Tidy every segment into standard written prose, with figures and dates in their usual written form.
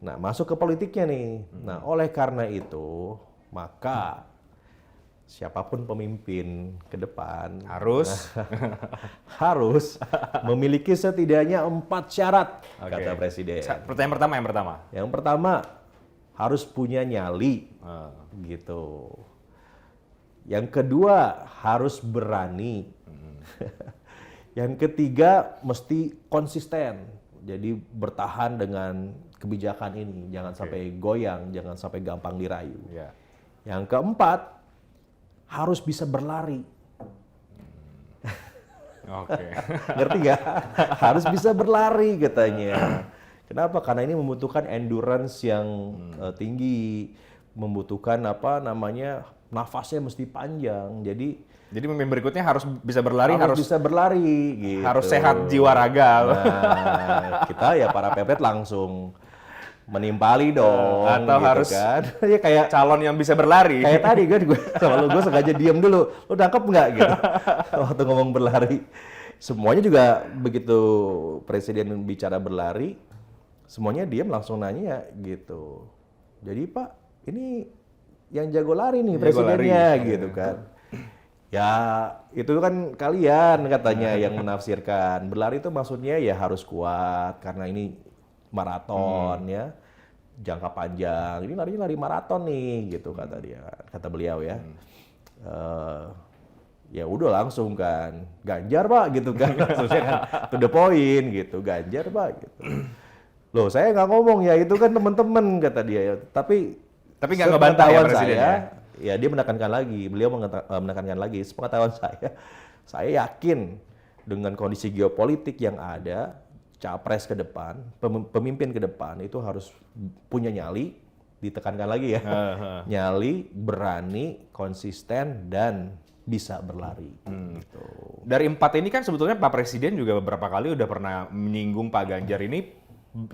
Nah, masuk ke politiknya nih. Nah, oleh karena itu, maka siapapun pemimpin ke depan Harus. harus memiliki setidaknya 4 syarat, Oke. kata Presiden. Pertanyaan pertama. Yang pertama, harus punya nyali, Ah. gitu. Yang kedua, harus berani. Yang ketiga, mesti konsisten. Jadi bertahan dengan kebijakan ini, jangan sampai goyang, jangan sampai gampang dirayu. Ya. Yang keempat, harus bisa berlari. Oke. Ngerti nggak? Harus bisa berlari katanya. Kenapa? Karena ini membutuhkan endurance yang tinggi, membutuhkan apa namanya, nafasnya mesti panjang. Jadi pemimpin berikutnya harus bisa berlari, harus bisa berlari, gitu. harus sehat jiwa raga. Nah, kita ya para pepet langsung menimpali dong, Atau gitu harus kan? Ya kayak calon yang bisa berlari. kayak tadi kan gue sama lu, gue sengaja diem dulu, lu nangkep nggak gitu waktu ngomong berlari. Semuanya juga begitu presiden bicara berlari, semuanya diem langsung nanya gitu. Jadi Pak, ini yang jago lari nih Jago presidennya lari. gitu kan. Ya itu kan kalian katanya yang menafsirkan. Berlari itu maksudnya ya harus kuat karena ini maraton ya, jangka panjang. Ini larinya lari maraton nih gitu kata dia, kata beliau ya. Ya udah langsung kan, Ganjar Pak gitu kan, maksudnya kan to the point gitu, Ganjar Pak gitu. Loh saya nggak ngomong ya, itu kan teman-teman kata dia ya. Tapi nggak ngebantah ya sepengetahuan presiden saya, ya? ya dia menekankan lagi, beliau menekankan lagi, sepengetahuan saya yakin dengan kondisi geopolitik yang ada, capres ke depan, pemimpin ke depan itu harus punya nyali, ditekankan lagi ya, nyali, berani, konsisten, dan bisa berlari. Gitu. Dari 4 ini kan sebetulnya Pak Presiden juga beberapa kali udah pernah menyinggung Pak Ganjar ini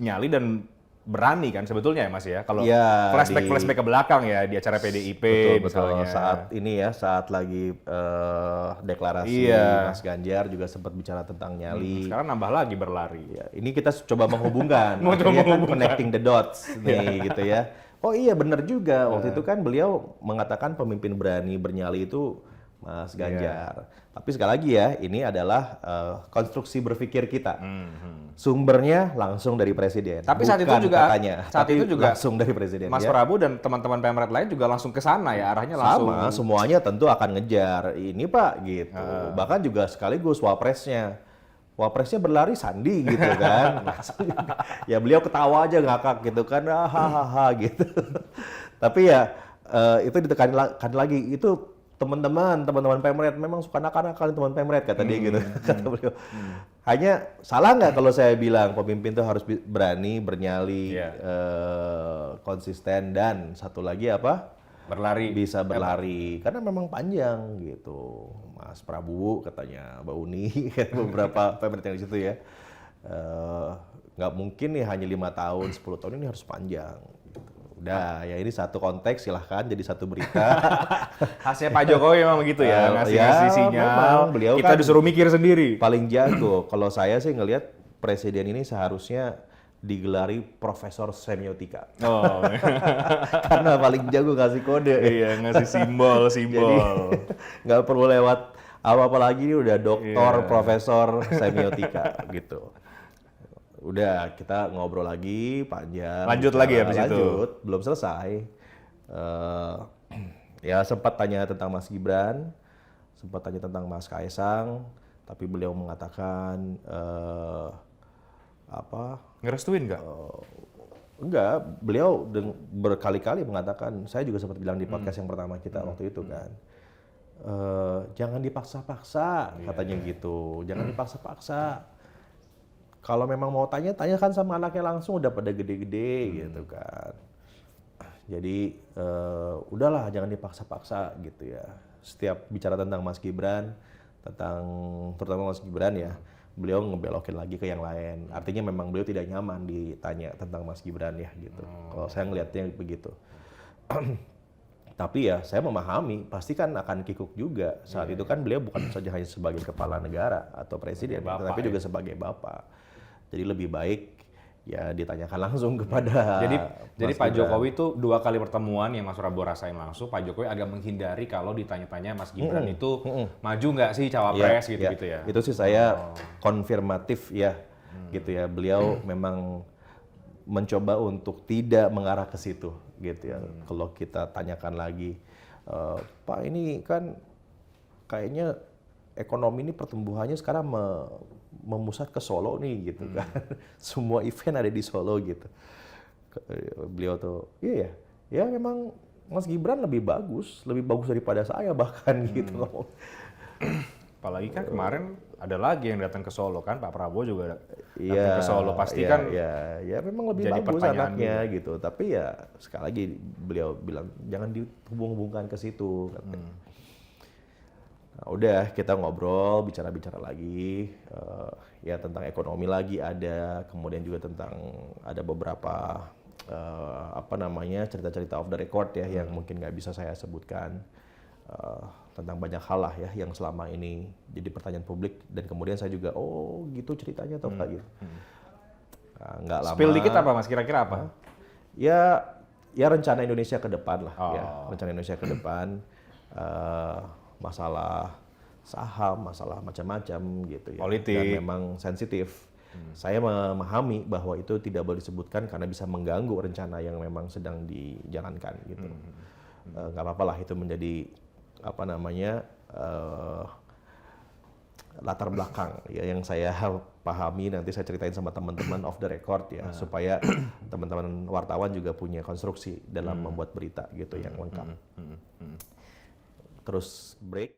nyali dan berani kan sebetulnya ya Mas ya. Kalau Ya, flashback ke belakang ya di acara PDIP betul, misalnya. saat ini ya, saat lagi deklarasi Iya. Mas Ganjar juga sempat bicara tentang nyali. Sekarang nambah lagi berlari. Ya, ini kita coba menghubungkan, Mau coba akhirnya kan menghubungkan. connecting the dots nih gitu ya. Oh iya benar juga, waktu itu kan beliau mengatakan pemimpin berani bernyali itu Mas Ganjar. Tapi sekali lagi ya, ini adalah konstruksi berpikir kita. Sumbernya langsung dari presiden. Tapi saat itu bukan juga- katanya, saat tapi itu juga langsung dari presiden. Mas ya. Prabu dan teman-teman Pemret lain juga langsung ke sana ya, arahnya langsung. Sama, semuanya tentu akan ngejar ini Pak gitu. Bahkan juga sekaligus wapresnya. Wapresnya berlari Sandi gitu kan. Ya beliau ketawa aja ngakak gitu kan, hahaha gitu. Tapi ya itu ditekankan lagi, itu teman-teman Pemret memang suka nakal-nakal teman Pemret kata dia gitu, kata beliau. Hanya salah nggak kalau saya bilang pemimpin tuh harus berani, bernyali, konsisten, dan satu lagi apa? Berlari. Bisa berlari karena memang panjang gitu. Mas Prabu katanya, Mbak Uni, beberapa Pemret yang di situ ya. Nggak mungkin nih hanya 5 tahun, 10 tahun, ini harus panjang. Udah, ya ini satu konteks, silahkan jadi satu berita. Khasnya Pak Jokowi memang begitu ya, ngasih Ya, sinyal. memang beliau Kita kan disuruh mikir sendiri. paling jago. Kalau saya sih ngelihat presiden ini seharusnya digelari Profesor Semiotika. Oh, Karena paling jago ngasih kode. iya ngasih simbol. Jadi nggak perlu lewat apa-apa lagi, ini udah doktor, profesor semiotika gitu. Udah, kita ngobrol lagi panjang. Lanjut lagi ya habis itu? Lanjut, belum selesai. Ya sempat tanya tentang Mas Gibran, sempat tanya tentang Mas Kaisang, tapi beliau mengatakan Ngerestuin nggak? enggak, beliau berkali-kali mengatakan, saya juga sempat bilang di podcast yang pertama kita waktu itu kan, jangan dipaksa-paksa, katanya gitu, jangan dipaksa-paksa. Kalau memang mau tanya, tanyakan sama anaknya langsung, udah pada gede-gede gitu kan. Jadi udahlah, jangan dipaksa-paksa gitu ya. Setiap bicara tentang Mas Gibran, terutama Mas Gibran ya, beliau ngebelokin lagi ke yang lain. Artinya memang beliau tidak nyaman ditanya tentang Mas Gibran ya gitu. Kalau saya ngelihatnya begitu. Tapi ya saya memahami, pasti kan akan kikuk juga. Saat itu kan beliau bukan saja hanya sebagai kepala negara atau presiden, Bapak, tapi juga sebagai bapak. Jadi lebih baik ya ditanyakan langsung kepada Jadi Mas Pak Gibran. Jokowi itu 2 kali pertemuan yang Mas Prabowo rasain langsung, Pak Jokowi agak menghindari kalau ditanya-tanya Mas Gibran itu maju nggak sih cawapres gitu-gitu ya. Itu sih saya konfirmatif ya, gitu ya. Beliau memang mencoba untuk tidak mengarah ke situ, gitu ya. Kalau kita tanyakan lagi, Pak ini kan kayaknya ekonomi ini pertumbuhannya sekarang memusat ke Solo nih, gitu kan. Semua event ada di Solo gitu. Beliau tuh, iya ya memang Mas Gibran lebih bagus daripada saya bahkan gitu. Apalagi kan kemarin ada lagi yang datang ke Solo kan, Pak Prabowo juga datang Iya, ke Solo. Pasti iya, kan ya memang lebih jadi bagus pertanyaan anaknya gitu. Tapi ya sekali lagi beliau bilang jangan dihubung-hubungkan ke situ. Katanya. Nah, udah kita ngobrol, bicara-bicara lagi, ya tentang ekonomi lagi ada, kemudian juga tentang ada beberapa apa namanya cerita-cerita off the record ya yang mungkin nggak bisa saya sebutkan. Tentang banyak hal lah ya yang selama ini jadi pertanyaan publik dan kemudian saya juga oh gitu ceritanya atau nggak gitu. Nah, nggak lama. spill dikit apa Mas, kira-kira apa? Ya rencana Indonesia ke depan lah ya Oh. rencana Indonesia ke depan masalah saham masalah macam-macam gitu ya Politik. dan memang sensitif. Saya memahami bahwa itu tidak boleh disebutkan karena bisa mengganggu rencana yang memang sedang dijalankan gitu. Nggak apa-apa lah itu menjadi apa namanya latar belakang ya yang saya pahami nanti saya ceritain sama teman-teman off the record ya supaya teman-teman wartawan juga punya konstruksi dalam membuat berita gitu yang lengkap. Terus break.